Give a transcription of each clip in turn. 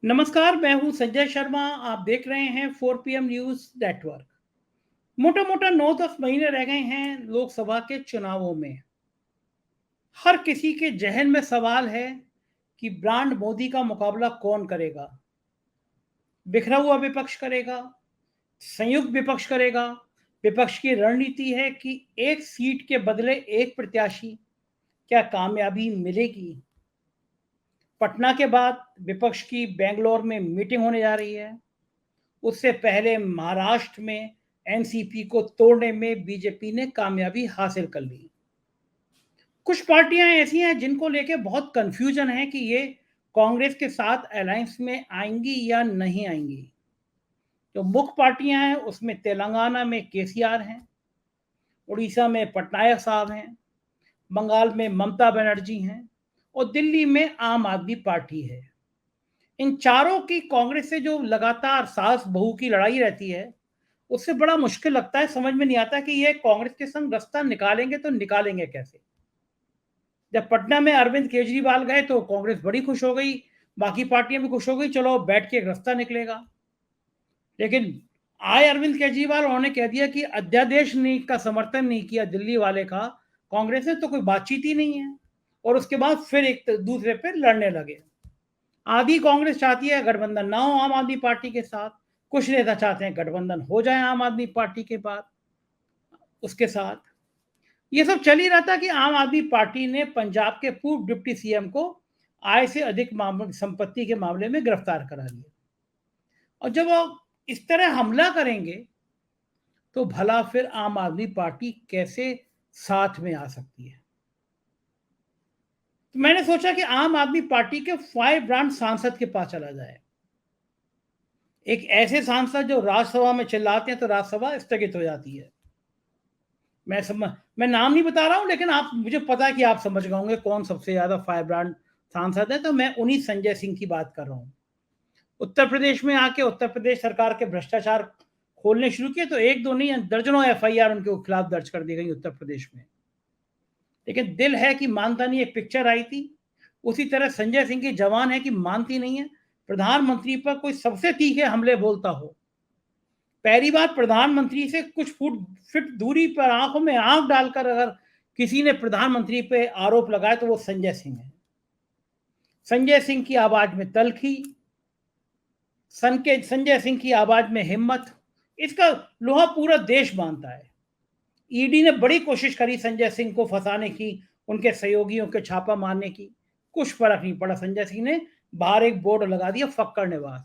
नमस्कार, मैं हूं संजय शर्मा। आप देख रहे हैं 4 PM न्यूज नेटवर्क। मोटा मोटा 9-10 महीने रह गए हैं लोकसभा के चुनावों में। हर किसी के जहन में सवाल है कि ब्रांड मोदी का मुकाबला कौन करेगा। बिखरा हुआ विपक्ष करेगा, संयुक्त विपक्ष करेगा। विपक्ष की रणनीति है कि एक सीट के बदले एक प्रत्याशी। क्या कामयाबी मिलेगी? पटना के बाद विपक्ष की बेंगलोर में मीटिंग होने जा रही है। उससे पहले महाराष्ट्र में एनसीपी को तोड़ने में बीजेपी ने कामयाबी हासिल कर ली। कुछ पार्टियां ऐसी हैं जिनको लेके बहुत कंफ्यूजन है कि ये कांग्रेस के साथ अलायंस में आएंगी या नहीं आएंगी। जो मुख्य पार्टियां हैं उसमें तेलंगाना में केसीआर हैं, उड़ीसा में पटनायक साहब हैं, बंगाल में ममता बनर्जी हैं और दिल्ली में आम आदमी पार्टी है। इन चारों की कांग्रेस से जो लगातार सास बहू की लड़ाई रहती है, उससे बड़ा मुश्किल लगता है। समझ में नहीं आता कि ये कांग्रेस के संग रास्ता निकालेंगे तो निकालेंगे कैसे। जब पटना में अरविंद केजरीवाल गए तो कांग्रेस बड़ी खुश हो गई, बाकी पार्टियां भी खुश हो गई, चलो बैठ के एक रास्ता निकलेगा। लेकिन आए अरविंद केजरीवाल, उन्होंने कह दिया कि अध्यादेश नहीं का समर्थन नहीं किया दिल्ली वाले का कांग्रेस ने, तो कोई बातचीत ही नहीं है। और उसके बाद फिर एक दूसरे पे लड़ने लगे। आधी कांग्रेस चाहती है गठबंधन ना हो आम आदमी पार्टी के साथ, कुछ नेता चाहते हैं गठबंधन हो जाए आम आदमी पार्टी के बाद उसके साथ। ये सब चल ही रहा था कि आम आदमी पार्टी ने पंजाब के पूर्व डिप्टी सीएम को आय से अधिक संपत्ति के मामले में गिरफ्तार करा लिया। और जब वो इस तरह हमला करेंगे तो भला फिर आम आदमी पार्टी कैसे साथ में आ सकती है। तो मैंने सोचा कि आम आदमी पार्टी के 5 ब्रांड सांसद के पास चला जाए। एक ऐसे सांसद जो राज्यसभा में चिल्लाते हैं तो राज्यसभा स्थगित हो जाती है। मैं नाम नहीं बता रहा हूं, लेकिन आप, मुझे पता है कि आप समझ गए होंगे कौन सबसे ज्यादा 5 ब्रांड सांसद है। तो मैं उन्हीं संजय सिंह की बात कर रहा हूं। उत्तर प्रदेश में आके उत्तर प्रदेश सरकार के भ्रष्टाचार खोलने शुरू किए तो एक दो नहीं, दर्जनों एफआईआर उनके खिलाफ दर्ज कर दी गई उत्तर प्रदेश में। लेकिन दिल है कि मानता नहीं, एक पिक्चर आई थी, उसी तरह संजय सिंह की जवान है कि मानती नहीं है। प्रधानमंत्री पर कोई सबसे तीखे हमले बोलता हो, पहली बार प्रधानमंत्री से कुछ फीट दूरी पर आंखों में आंख डालकर अगर किसी ने प्रधानमंत्री पे आरोप लगाया तो वो संजय सिंह है। संजय सिंह की आवाज में तलखी, संजय सिंह की आवाज में हिम्मत, इसका लोहा पूरा देश मानता है। ईडी ने बड़ी कोशिश करी संजय सिंह को फंसाने की, उनके सहयोगियों के छापा मारने की, कुछ फर्क नहीं पड़ा। संजय सिंह ने बाहर एक बोर्ड लगा दिया, फक्कड़ निवास।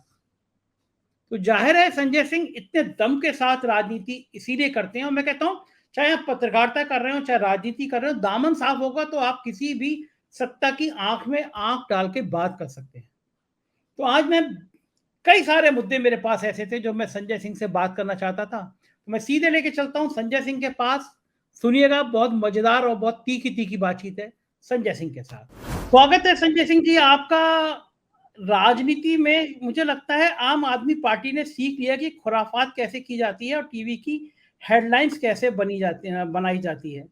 तो जाहिर है संजय सिंह इतने दम के साथ राजनीति इसीलिए करते हैं। और मैं कहता हूं, चाहे आप पत्रकारिता कर रहे हो चाहे राजनीति कर रहे हो, दामन साफ होगा तो आप किसी भी सत्ता की आंख में आंख डाल के बात कर सकते हैं। तो आज मैं, कई सारे मुद्दे मेरे पास ऐसे थे जो मैं संजय सिंह से बात करना चाहता था, तो मैं सीधे लेके चलता हूं संजय सिंह के पास। सुनिएगा, बहुत मजेदार और बहुत तीखी तीखी बातचीत है संजय सिंह के साथ। स्वागत है संजय सिंह जी आपका। राजनीति में मुझे लगता है आम आदमी पार्टी ने सीख लिया कि खुराफात कैसे की जाती है और टीवी की हेडलाइंस कैसे बनाई जाती है।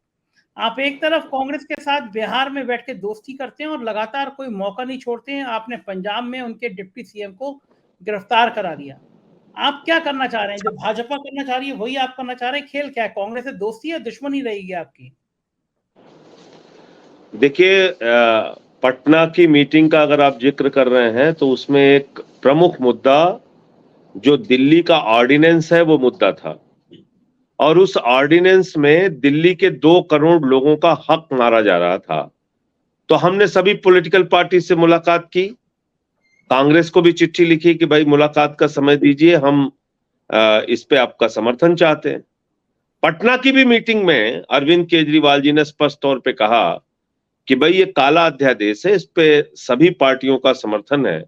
आप एक तरफ कांग्रेस के साथ बिहार में बैठ के दोस्ती करते हैं और लगातार कोई मौका नहीं छोड़ते हैं। आपने पंजाब में उनके डिप्टी सीएम को गिरफ्तार करा लिया। आप क्या करना चाह रहे हैं? जो भाजपा करना चाह रही है वही आप करना चाह रहे हैं? खेल क्या है? कांग्रेस से दोस्ती या दुश्मनी रहेगी आपकी? देखिए, पटना की मीटिंग का अगर आप जिक्र कर रहे हैं तो उसमें एक प्रमुख मुद्दा जो दिल्ली का ऑर्डिनेंस है वो मुद्दा था। और उस ऑर्डिनेंस में दिल्ली के 2 करोड़ लोगों का हक मारा जा रहा था। तो हमने सभी पॉलिटिकल पार्टी से मुलाकात की, कांग्रेस को भी चिट्ठी लिखी कि भाई मुलाकात का समय दीजिए, हम इस पे आपका समर्थन चाहते हैं। पटना की भी मीटिंग में अरविंद केजरीवाल जी ने स्पष्ट तौर पे कहा कि भाई ये काला अध्यादेश है, इस पे सभी पार्टियों का समर्थन है,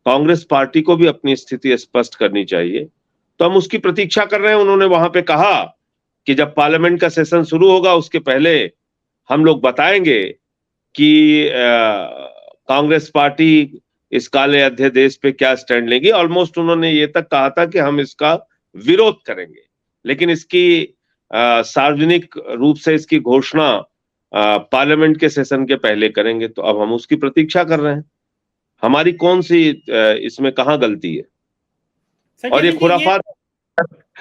कांग्रेस पार्टी को भी अपनी स्थिति स्पष्ट करनी चाहिए। तो हम उसकी प्रतीक्षा कर रहे हैं। उन्होंने वहां पे कहा कि जब पार्लियामेंट का सेशन शुरू होगा उसके पहले हम लोग बताएंगे कि कांग्रेस पार्टी इस काले अध्यादेश पे क्या स्टैंड लेगी। ऑलमोस्ट उन्होंने ये तक कहा था कि हम इसका विरोध करेंगे, लेकिन इसकी सार्वजनिक रूप से इसकी घोषणा पार्लियामेंट के सेशन के पहले करेंगे। तो अब हम उसकी प्रतीक्षा कर रहे हैं। हमारी कौन सी इसमें कहाँ गलती है? संजय और ये सिंह जी, खुराफात,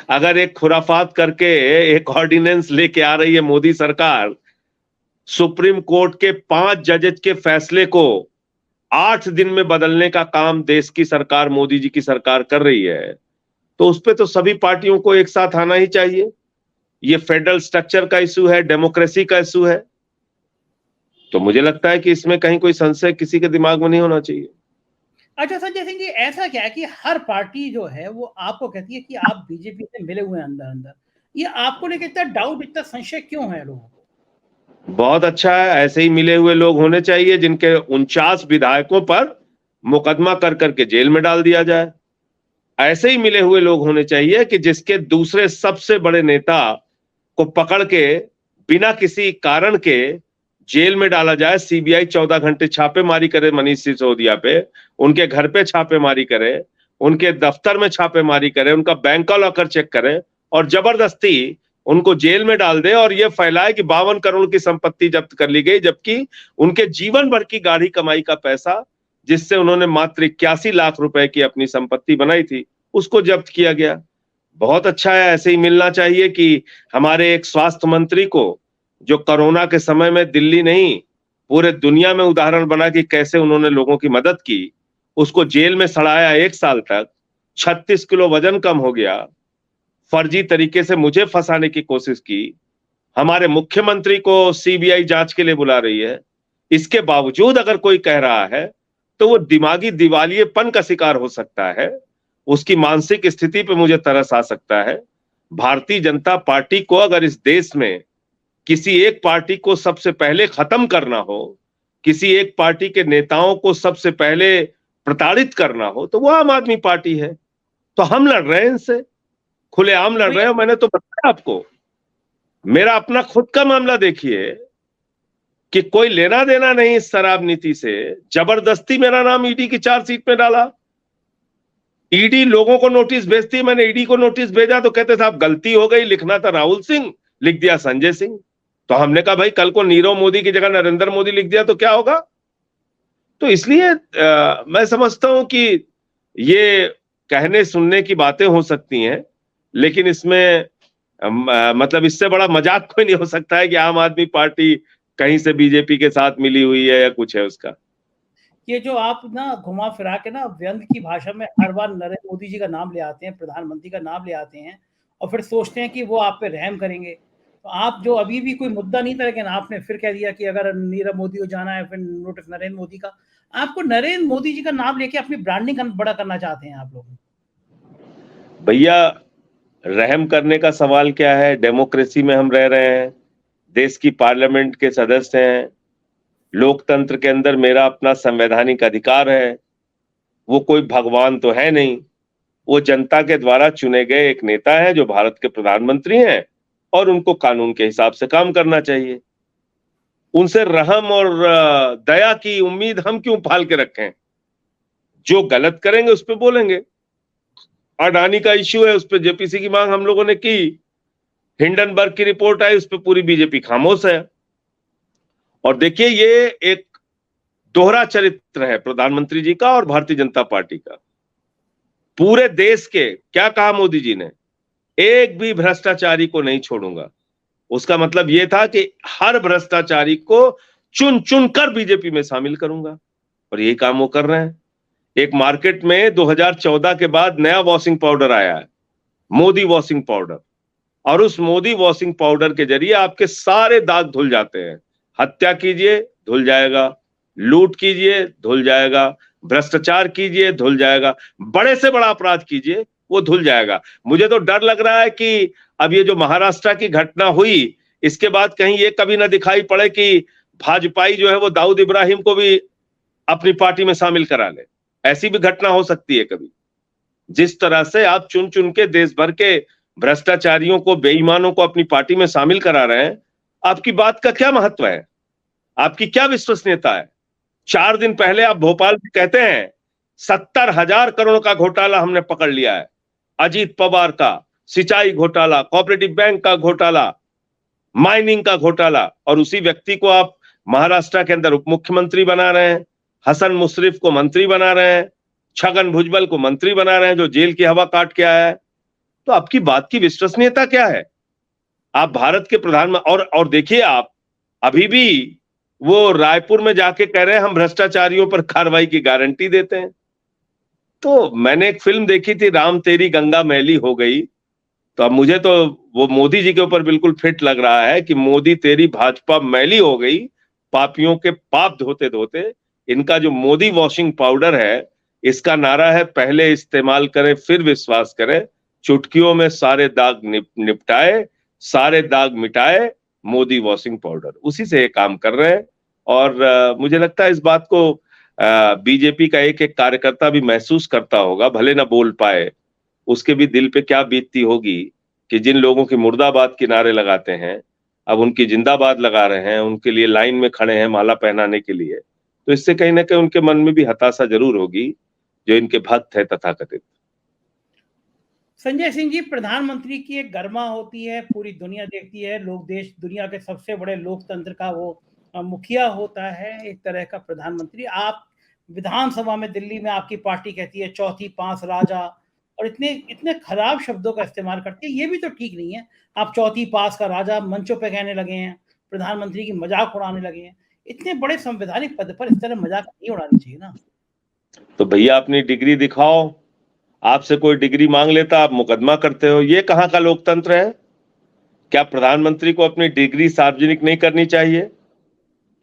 अगर एक खुराफात करके एक ऑर्डिनेंस लेके आ रही है मोदी सरकार, सुप्रीम कोर्ट के 5 जजेस के फैसले को 8 दिन में बदलने का काम देश की सरकार, मोदी जी की सरकार कर रही है, तो उस पे तो सभी पार्टियों को एक साथ आना ही चाहिए। ये फेडरल स्ट्रक्चर का इशू है, डेमोक्रेसी का इशू है, तो मुझे लगता है कि इसमें कहीं कोई संशय किसी के दिमाग में नहीं होना चाहिए। अच्छा संजय सिंह जी, ऐसा क्या है कि हर पार्टी जो है वो आपको कहती है कि आप बीजेपी से मिले हुए हैं अंदर अंदर, ये आपको लेकर इतना डाउट, इतना संशय क्यों है लोगों को? बहुत अच्छा है, ऐसे ही मिले हुए लोग होने चाहिए जिनके 49 विधायकों पर मुकदमा कर करके जेल में डाल दिया जाए। ऐसे ही मिले हुए लोग होने चाहिए कि जिसके दूसरे सबसे बड़े नेता को पकड़ के बिना किसी कारण के जेल में डाला जाए। सीबीआई 14 घंटे छापेमारी करे मनीष सिसोदिया पे, उनके घर पे छापेमारी करे, उनके दफ्तर में छापेमारी करे, उनका बैंक का लॉकर चेक करे और जबरदस्ती उनको जेल में डाल दे और यह फैलाए कि 52 करोड़ की संपत्ति जब्त कर ली गई, जबकि उनके जीवन भर की गाढ़ी कमाई का पैसा, जिससे उन्होंने मात्र 81 लाख रुपए की अपनी संपत्ति बनाई थी, उसको जब्त किया गया। बहुत अच्छा है, ऐसे ही मिलना चाहिए कि हमारे एक स्वास्थ्य मंत्री को, जो कोरोना के समय में दिल्ली नहीं पूरे दुनिया में उदाहरण बना कि कैसे उन्होंने लोगों की मदद की, उसको जेल में सड़ाया 1 साल तक, 36 किलो वजन कम हो गया, फर्जी तरीके से मुझे फंसाने की कोशिश की, हमारे मुख्यमंत्री को सीबीआई जांच के लिए बुला रही है। इसके बावजूद अगर कोई कह रहा है तो वो दिमागी दिवालियेपन का शिकार हो सकता है, उसकी मानसिक स्थिति पे मुझे तरस आ सकता है। भारतीय जनता पार्टी को अगर इस देश में किसी एक पार्टी को सबसे पहले खत्म करना हो, किसी एक पार्टी के नेताओं को सबसे पहले प्रताड़ित करना हो, तो वो आम आदमी पार्टी है। तो हम लड़ रहे हैं इनसे, खुलेआम लड़ रहे हैं। मैंने तो बताया आपको, मेरा अपना खुद का मामला देखिए कि कोई लेना देना नहीं इस शराब नीति से, जबरदस्ती मेरा नाम ईडी की चार्जशीट में डाला। ईडी लोगों को नोटिस भेजती है, मैंने ईडी को नोटिस भेजा तो कहते साहब गलती हो गई, लिखना था राहुल सिंह, लिख दिया संजय सिंह। तो हमने कहा भाई कल को नीरव मोदी की जगह नरेंद्र मोदी लिख दिया तो क्या होगा? तो इसलिए मैं समझता हूं कि ये कहने सुनने की बातें हो सकती हैं, लेकिन इसमें मतलब इससे बड़ा मजाक कोई नहीं हो सकता है कि आम आदमी पार्टी कहीं से बीजेपी के साथ मिली हुई है या कुछ है उसका। ये जो आप ना घुमा फिरा के ना व्यंग की भाषा में हर बार नरेंद्र मोदी जी का नाम ले आते हैं, प्रधानमंत्री का नाम ले आते हैं और फिर सोचते हैं कि वो आप पे रहम करेंगे। तो आप जो अभी भी कोई मुद्दा नहीं था, लेकिन आपने फिर कह दिया कि अगर नीरव मोदी को जाना है फिर नोटिस नरेंद्र मोदी का। आपको नरेंद्र मोदी जी का नाम लेके अपनी ब्रांडिंग बड़ा करना चाहते हैं आप लोग। भैया रहम करने का सवाल क्या है? डेमोक्रेसी में हम रह रहे हैं, देश की पार्लियामेंट के सदस्य हैं, लोकतंत्र के अंदर मेरा अपना संवैधानिक अधिकार है। वो कोई भगवान तो है नहीं, वो जनता के द्वारा चुने गए एक नेता है जो भारत के प्रधानमंत्री हैं और उनको कानून के हिसाब से काम करना चाहिए। उनसे रहम और दया की उम्मीद हम क्यों पाल के रखें? जो गलत करेंगे उस पर बोलेंगे। अडानी का इश्यू है, उस पर जेपीसी की मांग हम लोगों ने की, हिंडनबर्ग की रिपोर्ट आई, उस पर पूरी बीजेपी खामोश है। और देखिए ये एक दोहरा चरित्र है प्रधानमंत्री जी का और भारतीय जनता पार्टी का। पूरे देश के, क्या कहा मोदी जी ने, एक भी भ्रष्टाचारी को नहीं छोड़ूंगा। उसका मतलब यह था कि हर भ्रष्टाचारी को चुन चुन कर बीजेपी में शामिल करूंगा, और यही काम वो कर रहे हैं। एक मार्केट में 2014 के बाद नया वॉशिंग पाउडर आया है, मोदी वॉशिंग पाउडर, और उस मोदी वॉशिंग पाउडर के जरिए आपके सारे दाग धुल जाते हैं। हत्या कीजिए धुल जाएगा, लूट कीजिए धुल जाएगा, भ्रष्टाचार कीजिए धुल जाएगा, बड़े से बड़ा अपराध कीजिए वो धुल जाएगा। मुझे तो डर लग रहा है कि अब ये जो महाराष्ट्र की घटना हुई, इसके बाद कहीं ये कभी ना दिखाई पड़े कि भाजपाई जो है वो दाऊद इब्राहिम को भी अपनी पार्टी में शामिल करा ले। ऐसी भी घटना हो सकती है कभी। जिस तरह से आप चुन चुन के देश भर के भ्रष्टाचारियों को, बेईमानों को अपनी पार्टी में शामिल करा रहे हैं, आपकी बात का क्या महत्व है? आपकी क्या विश्वसनीयता है? 4 दिन पहले आप भोपाल में कहते हैं 70,000 करोड़ का घोटाला हमने पकड़ लिया है, अजीत पवार का सिंचाई घोटाला, कोऑपरेटिव बैंक का घोटाला, माइनिंग का घोटाला, और उसी व्यक्ति को आप महाराष्ट्र के अंदर उप मुख्यमंत्री बना रहे हैं। हसन मुशर्रफ को मंत्री बना रहे हैं, छगन भुजबल को मंत्री बना रहे हैं जो जेल की हवा काट के आया है। तो आपकी बात की विश्वसनीयता क्या है? आप भारत के प्रधानमंत्री और देखिए, आप अभी भी वो रायपुर में जाके कह रहे हैं हम भ्रष्टाचारियों पर कार्रवाई की गारंटी देते हैं। तो मैंने एक फिल्म देखी थी, राम तेरी गंगा मैली हो गई, तो अब मुझे तो वो मोदी जी के ऊपर बिल्कुल फिट लग रहा है कि मोदी तेरी भाजपा मैली हो गई, पापियों के पाप धोते धोते। इनका जो मोदी वॉशिंग पाउडर है, इसका नारा है पहले इस्तेमाल करें फिर विश्वास करें, चुटकियों में सारे दाग निपटाए, सारे दाग मिटाए, मोदी वॉशिंग पाउडर, उसी से ये काम कर रहे हैं। और मुझे लगता है इस बात को बीजेपी का एक एक कार्यकर्ता भी महसूस करता होगा, भले ना बोल पाए, उसके भी दिल पे क्या बीतती होगी कि जिन लोगों की मुर्दाबाद के नारे लगाते हैं अब उनकी जिंदाबाद लगा रहे हैं, उनके लिए लाइन में खड़े हैं माला पहनाने के लिए। तो इससे कहीं ना कहीं उनके मन में भी हताशा जरूर होगी, जो इनके भक्त है तथाकथित। संजय सिंह जी, प्रधानमंत्री की एक गरिमा होती है, पूरी दुनिया देखती है, लोग देश दुनिया के सबसे बड़े लोकतंत्र का वो मुखिया होता है, एक तरह का प्रधानमंत्री। आप विधानसभा में दिल्ली में आपकी पार्टी कहती है चौथी पांच राजा, और इतने इतने खराब शब्दों का इस्तेमाल करते हैं, ये भी तो ठीक नहीं है। आप चौथी पास का राजा मंचों पे कहने लगे हैं, प्रधानमंत्री की मजाक उड़ाने लगे हैं। इतने बड़े संवैधानिक पद पर इस तरह मजाक नहीं उड़ानी चाहिए ना। तो भैया अपनी डिग्री दिखाओ, आपसे कोई डिग्री मांग लेता आप मुकदमा करते हो, ये कहां का लोकतंत्र है? क्या प्रधानमंत्री को अपनी डिग्री सार्वजनिक नहीं करनी चाहिए?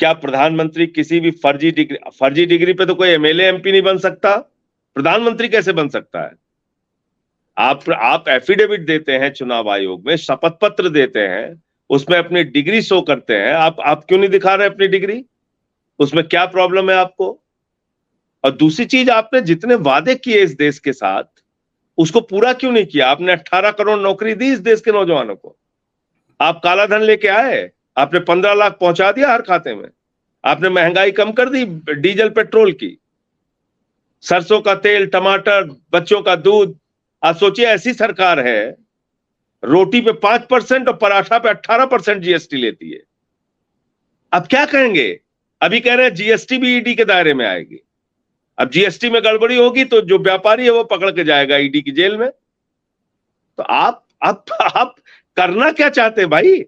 क्या प्रधानमंत्री किसी भी फर्जी डिग्री पे तो कोई एमएलए एमपी नहीं बन सकता, प्रधानमंत्री कैसे बन सकता है? आप एफिडेविट देते हैं चुनाव आयोग में, शपथ पत्र देते हैं, उसमें अपनी डिग्री शो करते हैं, आप क्यों नहीं दिखा रहे अपनी डिग्री? उसमें क्या प्रॉब्लम है आपको? और दूसरी चीज, आपने जितने वादे किए इस देश के साथ उसको पूरा क्यों नहीं किया? आपने 18 करोड़ नौकरी दी इस देश के नौजवानों को, आप काला धन लेके आए, आपने 15 लाख पहुंचा दिया हर खाते में, आपने महंगाई कम कर दी डीजल पेट्रोल की, सरसों का तेल, टमाटर, बच्चों का दूध। आप सोचिए ऐसी सरकार है, रोटी पे 5% और पराठा पे 18% जीएसटी लेती है। अब क्या कहेंगे? अभी कह रहे हैं जीएसटी भी ईडी के दायरे में आएगी। अब जीएसटी में गड़बड़ी होगी तो जो व्यापारी है वो पकड़ के जाएगा ईडी की जेल में। तो आप करना क्या चाहते हैं भाई?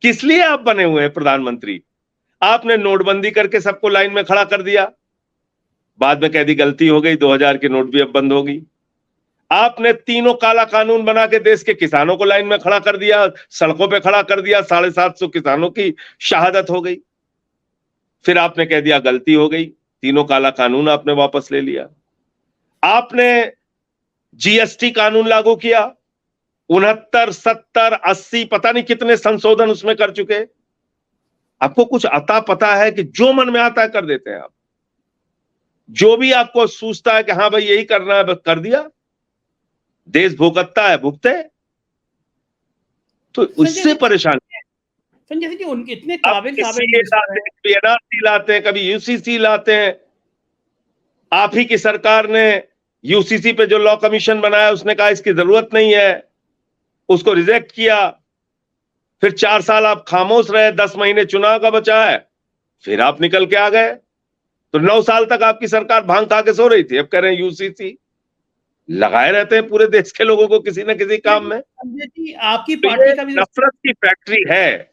किस लिए आप बने हुए हैं प्रधानमंत्री? आपने नोटबंदी करके सबको लाइन में खड़ा कर दिया, बाद में कह दी गलती हो गई, 2000 की नोट भी अब बंद होगी। आपने तीनों काला कानून बना के देश के किसानों को लाइन में खड़ा कर दिया, सड़कों पे खड़ा कर दिया, 750 किसानों की शहादत हो गई। फिर आपने कह दिया गलती हो गई, तीनों काला कानून आपने वापस ले लिया। आपने जीएसटी कानून लागू किया, 69, 70, 80 पता नहीं कितने संशोधन उसमें कर चुके। आपको कुछ अता पता है कि जो मन में आता है कर देते हैं आप, जो भी आपको सूझता है कि हाँ भाई यही करना है बस कर दिया। देश भुगतता है, भुगते, तो उससे परेशान। संजय सिंह जी, उनके इतने काबिल एनआरसी लाते हैं, कभी यूसीसी लाते हैं। आप ही की सरकार ने यूसीसी पे जो लॉ कमीशन बनाया उसने कहा इसकी जरूरत नहीं है, उसको रिजेक्ट किया। फिर 4 साल आप खामोश रहे, 10 महीने चुनाव का बचा है, फिर आप निकल के आ गए। तो 9 साल तक आपकी सरकार भांग खा के सो रही थी, अब कह रहे हैं यूसीसी। लगाए रहते हैं पूरे देश के लोगों को किसी न किसी काम में। आपकी पार्टी का भी नफरत की फैक्ट्री है,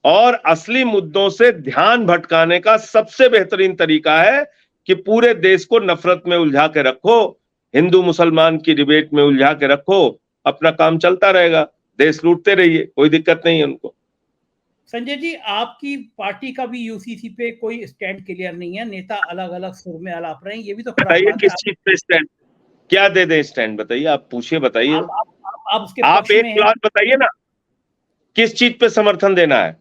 और असली मुद्दों से ध्यान भटकाने का सबसे बेहतरीन तरीका है कि पूरे देश को नफरत में उलझा के रखो, हिंदू मुसलमान की डिबेट में उलझा के रखो, अपना काम चलता रहेगा, देश लूटते रहिए, कोई दिक्कत नहीं है उनको। संजय जी, आपकी पार्टी का भी यूसीसी पे कोई स्टैंड क्लियर नहीं है, नेता अलग अलग सुर में अलाप रहे हैं, ये भी तो खराब बात है। किस चीज पे स्टैंड, क्या दे दें स्टैंड, बताइए, आप पूछिए, बताइए। आप उसके आप एक क्लॉज बताइए ना, किस चीज पे समर्थन देना है?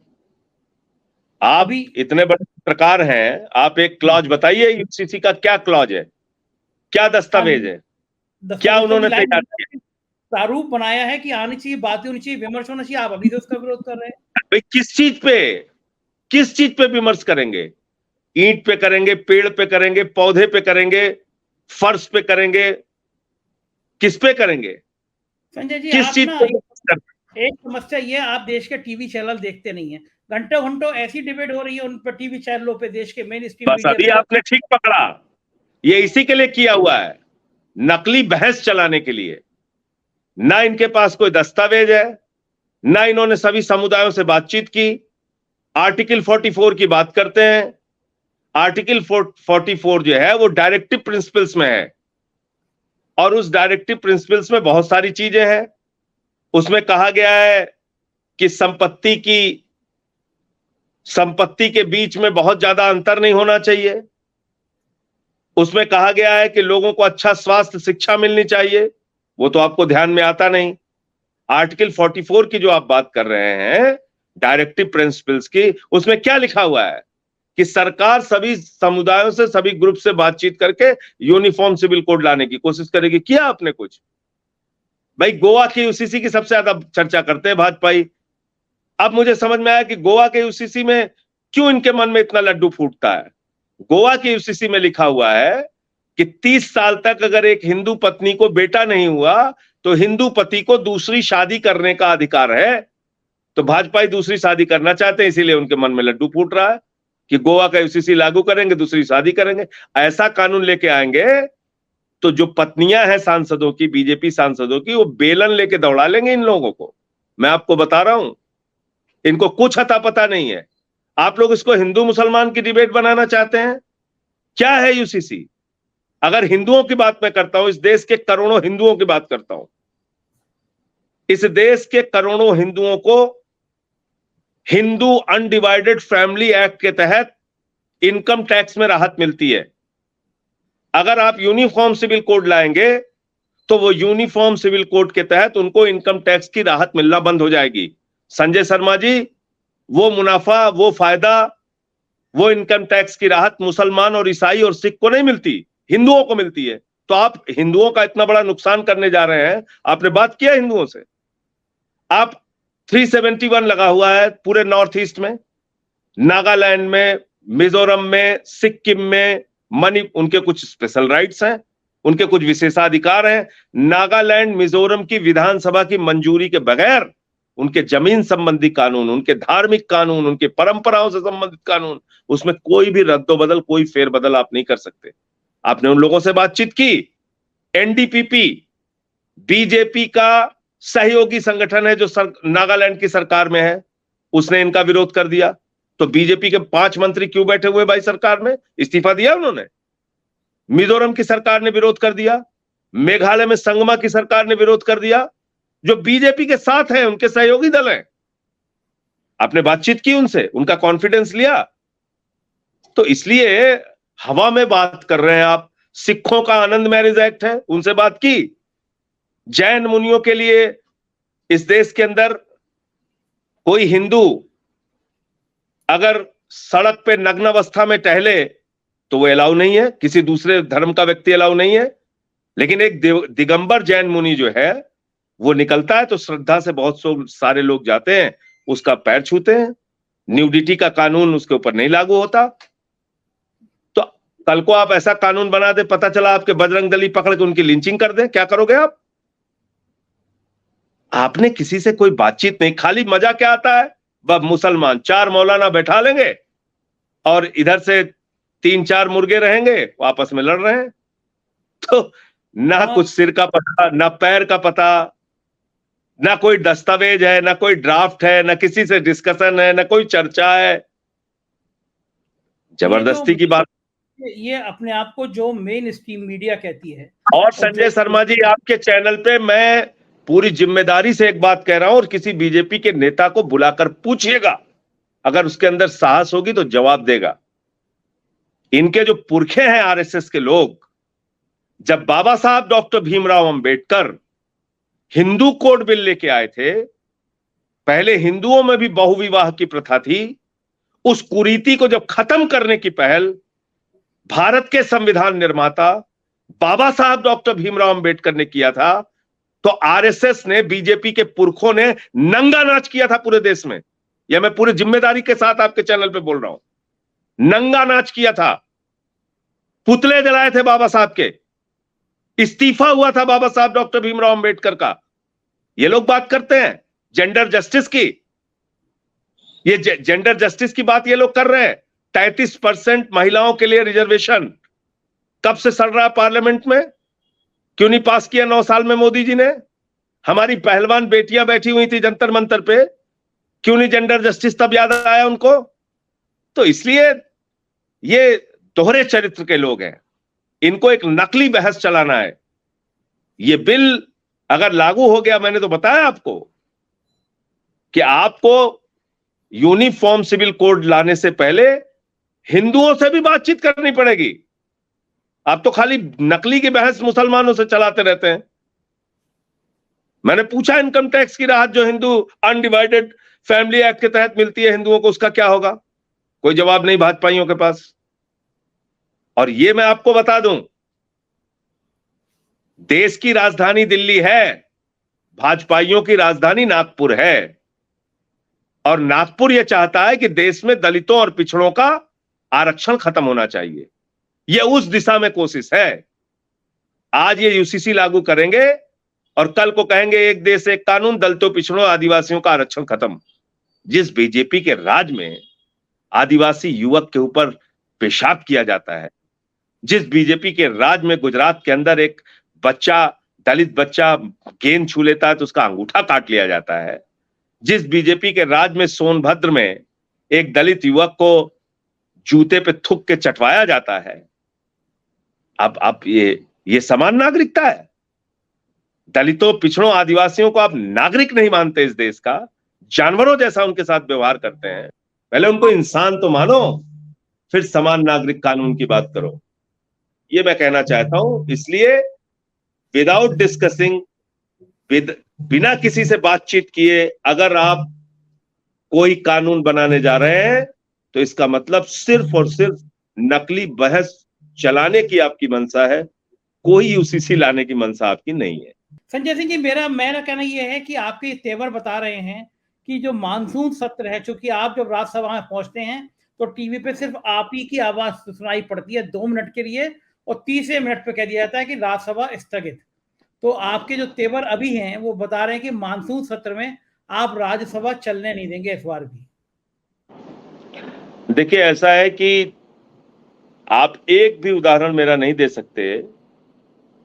आप इतने बड़े पत्रकार हैं, आप एक क्लॉज बताइए, यूसीसी का क्या क्लॉज है, क्या दस्तावेज है, क्या उन्होंने तैयार किया? प्रारूप बनाया है कि आनी चाहिए, बातें होनी चाहिए, विमर्श होना चाहिए, आप अभी तो उसका विरोध कर रहे हैं। भाई किस चीज पे विमर्श करेंगे? ईंट पे करेंगे, पेड़ पे करेंगे, पौधे पे करेंगे, फर्श पे करेंगे, किस पे करेंगे? संजय जी, किस चीज पे? एक समस्या ये, आप देश के टीवी चैनल देखते नहीं है, घंटों घंटों ऐसी डिबेट हो रही है उन पर टीवी चैनलों पे, देश के मेन स्ट्रीम बस अभी आपने ठीक पकड़ा, ये इसी के लिए किया हुआ है, नकली बहस चलाने के लिए। ना इनके पास कोई दस्तावेज है, ना इन्होंने सभी समुदायों से बातचीत की। आर्टिकल 44 की बात करते हैं। आर्टिकल 44 जो है वो डायरेक्टिव प्रिंसिपल्स में है, और उस डायरेक्टिव प्रिंसिपल्स में बहुत सारी चीजें हैं। उसमें कहा गया है कि संपत्ति के बीच में बहुत ज्यादा अंतर नहीं होना चाहिए। उसमें कहा गया है कि लोगों को अच्छा स्वास्थ्य शिक्षा मिलनी चाहिए, वो तो आपको ध्यान में आता नहीं। आर्टिकल 44 की जो आप बात कर रहे हैं, डायरेक्टिव प्रिंसिपल्स की, उसमें क्या लिखा हुआ है कि सरकार सभी समुदायों से, सभी ग्रुप से बातचीत करके यूनिफॉर्म सिविल कोड लाने की कोशिश करेगी। किया आपने कुछ? भाई गोवा की यूसीसी की सबसे ज्यादा चर्चा करते हैं भाजपाई। अब मुझे समझ में आया कि गोवा के यूसीसी में क्यों इनके मन में इतना लड्डू फूटता है। गोवा के यूसीसी में लिखा हुआ है कि 30 साल तक अगर एक हिंदू पत्नी को बेटा नहीं हुआ तो हिंदू पति को दूसरी शादी करने का अधिकार है। तो भाजपाई दूसरी शादी करना चाहते हैं, इसीलिए उनके मन में लड्डू फूट रहा है कि गोवा का यूसीसी लागू करेंगे, दूसरी शादी करेंगे। ऐसा कानून लेके आएंगे तो जो पत्नियां हैं सांसदों की, बीजेपी सांसदों की, वो बेलन लेके दौड़ा लेंगे इन लोगों को। मैं आपको बता रहा हूं, इनको कुछ अता पता नहीं है। आप लोग इसको हिंदू मुसलमान की डिबेट बनाना चाहते हैं। क्या है यूसीसी? अगर हिंदुओं की बात मैं करता हूं, इस देश के करोड़ों हिंदुओं की बात करता हूं, इस देश के करोड़ों हिंदुओं को हिंदू अनडिवाइडेड फैमिली एक्ट के तहत इनकम टैक्स में राहत मिलती है। अगर आप यूनिफॉर्म सिविल कोड लाएंगे तो वो यूनिफॉर्म सिविल कोड के तहत उनको इनकम टैक्स की राहत मिलना बंद हो जाएगी। संजय शर्मा जी, वो मुनाफा, वो फायदा, वो इनकम टैक्स की राहत मुसलमान और ईसाई और सिख को नहीं मिलती, हिंदुओं को मिलती है। तो आप हिंदुओं का इतना बड़ा नुकसान करने जा रहे हैं। आपने बात किया हिंदुओं से? आप 371 लगा हुआ है पूरे नॉर्थ ईस्ट में, नागालैंड में, मिजोरम में, सिक्किम में, उनके कुछ स्पेशल राइट्स हैं, उनके कुछ विशेषाधिकार हैं। नागालैंड, मिजोरम की विधानसभा की मंजूरी के बगैर उनके जमीन संबंधी कानून, उनके धार्मिक कानून, उनके परंपराओं से संबंधित कानून, उसमें कोई भी रद्दोबदल, कोई फेरबदल आप नहीं कर सकते। आपने उन लोगों से बातचीत की? एनडीपीपी बीजेपी का सहयोगी संगठन है जो नागालैंड की सरकार में है, उसने इनका विरोध कर दिया। तो बीजेपी के 5 मंत्री क्यों बैठे हुए भाई सरकार में? इस्तीफा दिया उन्होंने। मिजोरम की सरकार ने विरोध कर दिया, मेघालय में संगमा की सरकार ने विरोध कर दिया, जो बीजेपी के साथ हैं, उनके सहयोगी दल हैं। आपने बातचीत की उनसे, उनका कॉन्फिडेंस लिया? तो इसलिए हवा में बात कर रहे हैं आप। सिखों का आनंद मैरिज एक्ट है, उनसे बात की? जैन मुनियों के लिए इस देश के अंदर कोई हिंदू अगर सड़क पे नग्न अवस्था में टहले तो वो अलाउ नहीं है, किसी दूसरे धर्म का व्यक्ति अलाउ नहीं है। लेकिन एक दिगंबर जैन मुनि जो है वो निकलता है तो श्रद्धा से बहुत सारे लोग जाते हैं, उसका पैर छूते हैं। न्यूडिटी का कानून उसके ऊपर नहीं लागू होता। तो कल को आप ऐसा कानून बना दे, पता चला आपके बजरंग दली पकड़ के उनकी लिंचिंग कर दे, क्या करोगे आप? आपने किसी से कोई बातचीत नहीं, खाली मजा क्या आता है, बस मुसलमान 4 मौलाना बैठा लेंगे और इधर से 3-4 मुर्गे रहेंगे, वो आपस में लड़ रहे हैं। तो ना कुछ सिर का पता, ना पैर का पता, ना कोई दस्तावेज है, ना कोई ड्राफ्ट है, ना किसी से डिस्कशन है, ना कोई चर्चा है। जबरदस्ती की बात। ये अपने आप को जो मेन स्ट्रीम मीडिया कहती है। और संजय शर्मा जी, आपके चैनल पे मैं पूरी जिम्मेदारी से एक बात कह रहा हूं, और किसी बीजेपी के नेता को बुलाकर पूछिएगा, अगर उसके अंदर साहस होगी तो जवाब देगा। इनके जो पुरखे हैं आरएसएस के लोग, जब बाबा साहब doctor Bhimrao Ambedkar Hindu code bill लेके आए थे, पहले हिंदुओं में भी बहुविवाह की प्रथा थी, उस कुरीति को जब खत्म करने की पहल भारत के संविधान निर्माता बाबा साहब डॉक्टर भीमराव अंबेडकर ने किया था, तो आरएसएस ने, बीजेपी के पुरखों ने नंगा नाच किया था पूरे देश में। यह मैं पूरी जिम्मेदारी के साथ आपके चैनल पे बोल रहा हूं, नंगा नाच किया था, पुतले जलाए थे बाबा साहब के, इस्तीफा हुआ था बाबा साहब डॉक्टर भीमराव अंबेडकर का। ये लोग बात करते हैं जेंडर जस्टिस की, ये जेंडर जस्टिस की बात ये लोग कर रहे हैं। 33% महिलाओं के लिए रिजर्वेशन कब से सड़ रहा है पार्लियामेंट में? क्यों नहीं पास किया 9 साल में मोदी जी ने? हमारी पहलवान बेटियां बैठी हुई थी जंतर मंतर पे, क्यों नहीं जेंडर जस्टिस तब याद आया उनको? तो इसलिए ये दोहरे चरित्र के लोग हैं, इनको एक नकली बहस चलाना है। ये बिल अगर लागू हो गया, मैंने तो बताया आपको कि आपको यूनिफॉर्म सिविल कोड लाने से पहले हिंदुओं से भी बातचीत करनी पड़ेगी। आप तो खाली नकली की बहस मुसलमानों से चलाते रहते हैं। मैंने पूछा इनकम टैक्स की राहत जो हिंदू अनडिवाइडेड फैमिली एक्ट के तहत मिलती है हिंदुओं को, उसका क्या होगा? कोई जवाब नहीं भाजपाइयों के पास। और ये मैं आपको बता दूं, देश की राजधानी दिल्ली है, भाजपाइयों की राजधानी नागपुर है, और नागपुर यह चाहता है कि देश में दलितों और पिछड़ों का आरक्षण खत्म होना चाहिए। यह उस दिशा में कोशिश है। आज ये यूसीसी लागू करेंगे और कल को कहेंगे एक देश एक कानून, दलितों पिछड़ों आदिवासियों का आरक्षण खत्म। जिस बीजेपी के राज में आदिवासी युवक के ऊपर पेशाब किया जाता है, जिस बीजेपी के राज में गुजरात के अंदर एक बच्चा, दलित बच्चा गेंद छू लेता है तो उसका अंगूठा काट लिया जाता है, जिस बीजेपी के राज में सोनभद्र में एक दलित युवक को जूते पे थूक के चटवाया जाता है, अब ये समान नागरिकता है? दलितों पिछड़ों आदिवासियों को आप नागरिक नहीं मानते इस देश का, जानवरों जैसा उनके साथ व्यवहार करते हैं। पहले उनको इंसान तो मानो, फिर समान नागरिक कानून की बात करो। ये मैं कहना चाहता हूं। इसलिए विदाउट डिस्कसिंग, बिना किसी से बातचीत किए अगर आप कोई कानून बनाने जा रहे हैं तो इसका मतलब सिर्फ और सिर्फ नकली बहस चलाने की आपकी मंशा है, कोई यूसीसी लाने की मंशा आपकी नहीं है। संजय सिंह जी, मेरा कहना यह है कि आपके तेवर बता रहे हैं कि जो मानसून सत्र है, चूंकि आप जब राज्यसभा में पहुंचते हैं तो टीवी पे सिर्फ आप ही की आवाज सुनाई पड़ती है 2 मिनट के लिए, और 30वें मिनट पे कह दिया जाता है कि राज्यसभा स्थगित। तो आपके जो तेवर अभी हैं वो बता रहे हैं कि मानसून सत्र में आप राज्यसभा चलने नहीं देंगे इस बार भी। देखिए, ऐसा है कि आप एक भी उदाहरण मेरा नहीं दे सकते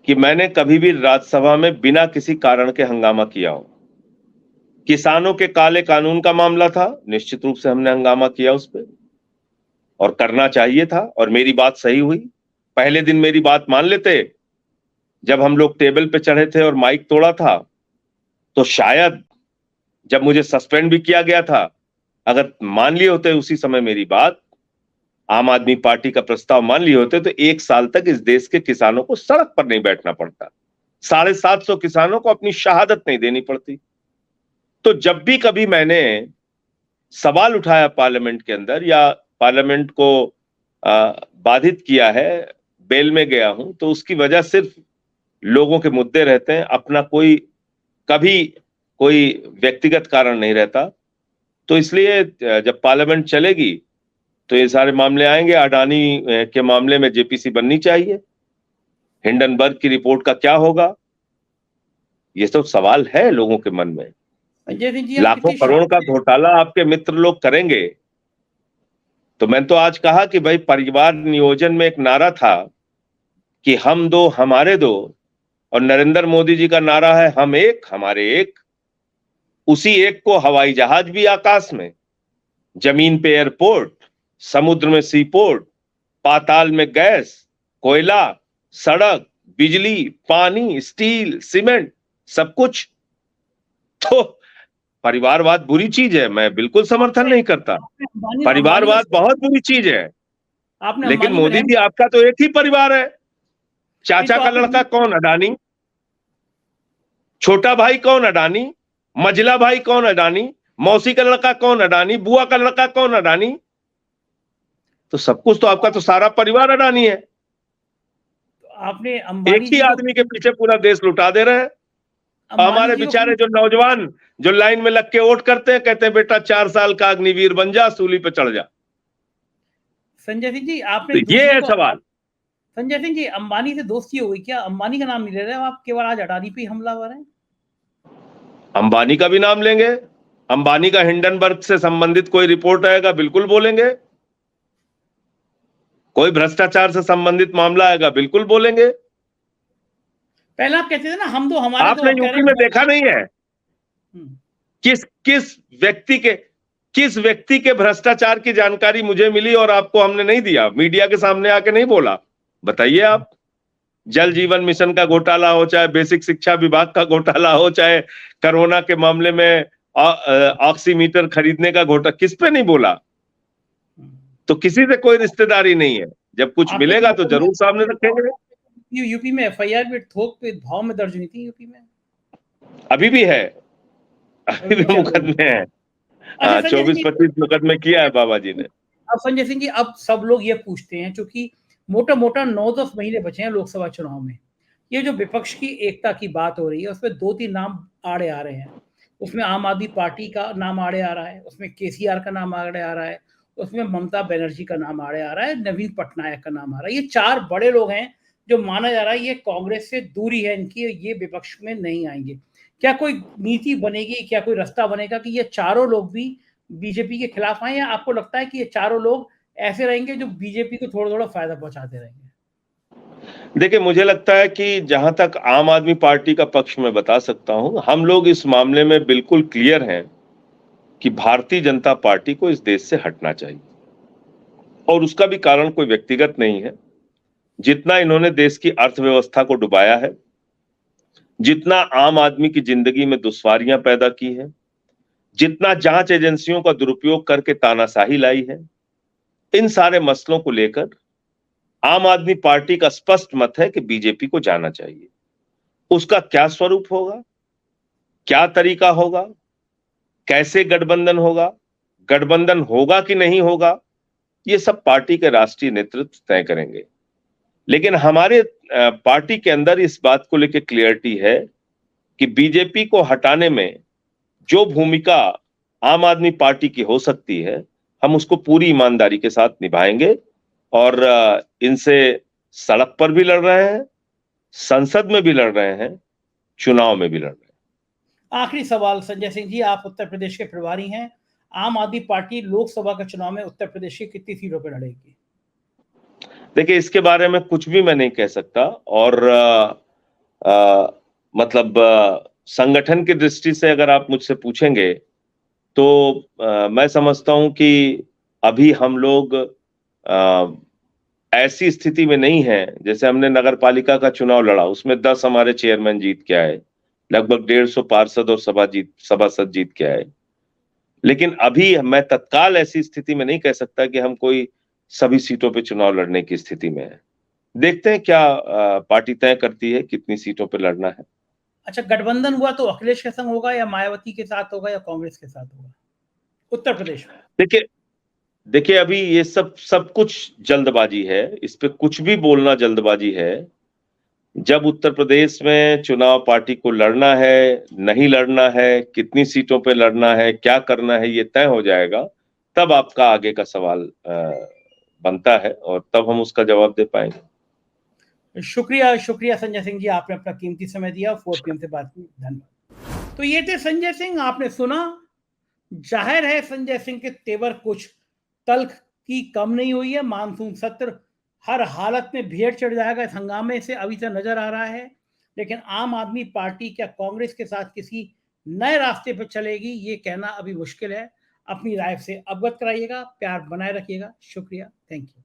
कि मैंने कभी भी राज्यसभा में बिना किसी कारण के हंगामा किया हो। किसानों के काले कानून का मामला था, निश्चित रूप से हमने हंगामा किया उस पर, और करना चाहिए था, और मेरी बात सही हुई। पहले दिन मेरी बात मान लेते, जब हम लोग टेबल पे चढ़े थे और माइक तोड़ा था, तो शायद जब मुझे सस्पेंड भी किया गया था, अगर मान लिए होते उसी समय मेरी बात, आम आदमी पार्टी का प्रस्ताव मान लिए होते, तो 1 साल तक इस देश के किसानों को सड़क पर नहीं बैठना पड़ता, 750 किसानों को अपनी शहादत नहीं देनी पड़ती। तो जब भी कभी मैंने सवाल उठाया पार्लियामेंट के अंदर या पार्लियामेंट को बाधित किया है, बेल में गया हूं, तो उसकी वजह सिर्फ लोगों के मुद्दे रहते हैं, अपना कभी कोई व्यक्तिगत कारण नहीं रहता। तो इसलिए जब पार्लियामेंट चलेगी तो ये सारे मामले आएंगे। अडानी के मामले में जेपीसी बननी चाहिए, हिंडनबर्ग की रिपोर्ट का क्या होगा, ये सब सवाल है लोगों के मन में। लाखों करोड़ का घोटाला आपके मित्र लोग करेंगे। तो मैंने तो आज कहा कि भाई, परिवार नियोजन में एक नारा था कि हम दो हमारे दो, और नरेंद्र मोदी जी का नारा है हम एक हमारे एक। उसी एक को हवाई जहाज भी आकाश में, जमीन पे एयरपोर्ट, समुद्र में सी पोर्ट, पाताल में गैस, कोयला, सड़क, बिजली, पानी, स्टील, सीमेंट, सब कुछ। तो परिवारवाद बुरी चीज है, मैं बिल्कुल समर्थन नहीं करता। परिवारवाद बहुत बुरी चीज है, लेकिन मोदी जी आपका तो एक ही परिवार है। चाचा का लड़का कौन? अडानी। छोटा भाई कौन? अडानी। मझला भाई कौन? अडानी। मौसी का लड़का कौन? अडानी। बुआ का लड़का कौन? अडानी। तो सब कुछ तो आपका तो सारा परिवार अडानी है। आपने एक ही आदमी के पीछे पूरा देश लुटा दे रहे हैं। हमारे बेचारे जो नौजवान जो लाइन में लग के वोट करते हैं, कहते हैं बेटा 4 साल का अग्निवीर बन जा, सूली पे चढ़ जा। संजय सिंह जी, आपने तो ये है सवाल। संजय सिंह जी, अंबानी से दोस्ती हो गई क्या? अंबानी का नाम नहीं ले रहे आप, केवल आज अडानी पे हमलावर हैं। अंबानी का भी नाम लेंगे, अंबानी का हिंडनबर्ग से संबंधित कोई रिपोर्ट आएगा, बिल्कुल बोलेंगे। कोई भ्रष्टाचार से संबंधित मामला आएगा, बिल्कुल बोलेंगे। पहले आप कहते थे ना हम दो हमारे दो, आपने अब कह रहे यूपी में देखा नहीं है हम्म, किस व्यक्ति के भ्रष्टाचार की जानकारी मुझे मिली और आपको हमने नहीं दिया, मीडिया के सामने आके नहीं बोला? बताइए आप। जल जीवन मिशन का घोटाला हो, चाहे बेसिक शिक्षा विभाग का घोटाला हो, चाहे कोरोना के मामले में ऑक्सीमीटर खरीदने का घोटाला, किस पे नहीं बोला? तो किसी से कोई रिश्तेदारी नहीं है। जब कुछ मिलेगा तो जरूर सामने रखेंगे। यूपी में एफआईआर भी थोक पे भाव में दर्ज हुई थी यूपी में, अभी भी है, अभी भी मुकदमे हैं। 24-25 मुकदमे किया है बाबा जी ने। अब संजय सिंह जी, अब सब लोग ये पूछते हैं, क्योंकि मोटा मोटा 9-10 महीने बचे हैं लोकसभा चुनाव में, ये जो विपक्ष की एकता की बात हो रही है उसमें 2-3 नाम आड़े आ रहे हैं। उसमें आम आदमी पार्टी का नाम आड़े आ रहा है, उसमें केसीआर का नाम आड़े आ रहा है, उसमें ममता बनर्जी का नाम आड़े आ रहा है, नवीन पटनायक का नाम आ रहा है। ये 4 बड़े लोग हैं जो माना जा रहा है ये कांग्रेस से दूरी है इनकी, ये विपक्ष में नहीं आएंगे। क्या कोई नीति बनेगी, क्या कोई रास्ता बनेगा कि ये चारों लोग भी बीजेपी के खिलाफ आए, या आपको लगता है कि ये चारों लोग ऐसे रहेंगे जो बीजेपी को थोड़ा थोड़ा फायदा पहुंचाते रहेंगे? देखिए, मुझे लगता है कि जहां तक आम आदमी पार्टी का पक्ष में बता सकता हूं, हम लोग इस मामले में बिल्कुल क्लियर हैं कि भारतीय जनता पार्टी को इस देश से हटना चाहिए, और उसका भी कारण कोई व्यक्तिगत नहीं है। जितना इन्होंने देश की अर्थव्यवस्था को डुबाया है, जितना आम आदमी की जिंदगी में दुश्वारियां पैदा की है, जितना जांच एजेंसियों का दुरुपयोग करके तानाशाही लाई है, इन सारे मसलों को लेकर आम आदमी पार्टी का स्पष्ट मत है कि बीजेपी को जाना चाहिए। उसका क्या स्वरूप होगा, क्या तरीका होगा, कैसे गठबंधन होगा, गठबंधन होगा कि नहीं होगा, ये सब पार्टी के राष्ट्रीय नेतृत्व तय करेंगे। लेकिन हमारे पार्टी के अंदर इस बात को लेकर क्लियरिटी है कि बीजेपी को हटाने में जो भूमिका आम आदमी पार्टी की हो सकती है, हम उसको पूरी ईमानदारी के साथ निभाएंगे, और इनसे सड़क पर भी लड़ रहे हैं, संसद में भी लड़ रहे हैं, चुनाव में भी लड़ रहे हैं। आखिरी सवाल संजय सिंह जी, आप उत्तर प्रदेश के प्रभारी हैं, आम आदमी पार्टी लोकसभा के चुनाव में उत्तर प्रदेश की कितनी सीटों पर लड़ेगी? देखिए, इसके बारे में कुछ भी मैं नहीं कह सकता, और मतलब संगठन की दृष्टि से अगर आप मुझसे पूछेंगे तो मैं समझता हूं कि अभी हम लोग ऐसी स्थिति में नहीं है। जैसे हमने नगर पालिका का चुनाव लड़ा, उसमें 10 हमारे चेयरमैन जीत के आए, लगभग 150 पार्षद और सभासद जीत के आए। लेकिन अभी मैं तत्काल ऐसी स्थिति में नहीं कह सकता कि हम कोई सभी सीटों पे चुनाव लड़ने की स्थिति में है। देखते हैं क्या पार्टी तय करती है कितनी सीटों पे लड़ना है। अच्छा, गठबंधन हुआ तो अखिलेश के संग होगा, या मायावती के साथ होगा, या कांग्रेस के साथ होगा उत्तर प्रदेश में? देखिए अभी ये सब कुछ जल्दबाजी है, इस पे कुछ भी बोलना जल्दबाजी है। जब उत्तर प्रदेश में चुनाव पार्टी को लड़ना है, नहीं लड़ना है, कितनी सीटों पे लड़ना है, क्या करना है, ये तय हो जाएगा, तब आपका आगे का सवाल बनता है, और तब हम उसका जवाब दे पाएंगे। शुक्रिया संजय सिंह जी, आपने अपना कीमती समय दिया, 4 PM से बात की, धन्यवाद। तो ये थे संजय सिंह, आपने सुना। जाहिर है संजय सिंह के तेवर कुछ तल्ख की कम नहीं हुई है। मानसून सत्र हर हालत में भेड़ चढ़ जाएगा इस हंगामे से, अभी से नजर आ रहा है। लेकिन आम आदमी पार्टी क्या कांग्रेस के साथ किसी नए रास्ते पर चलेगी, ये कहना अभी मुश्किल है। अपनी राय से अवगत कराइएगा, प्यार बनाए रखिएगा। शुक्रिया, थैंक यू।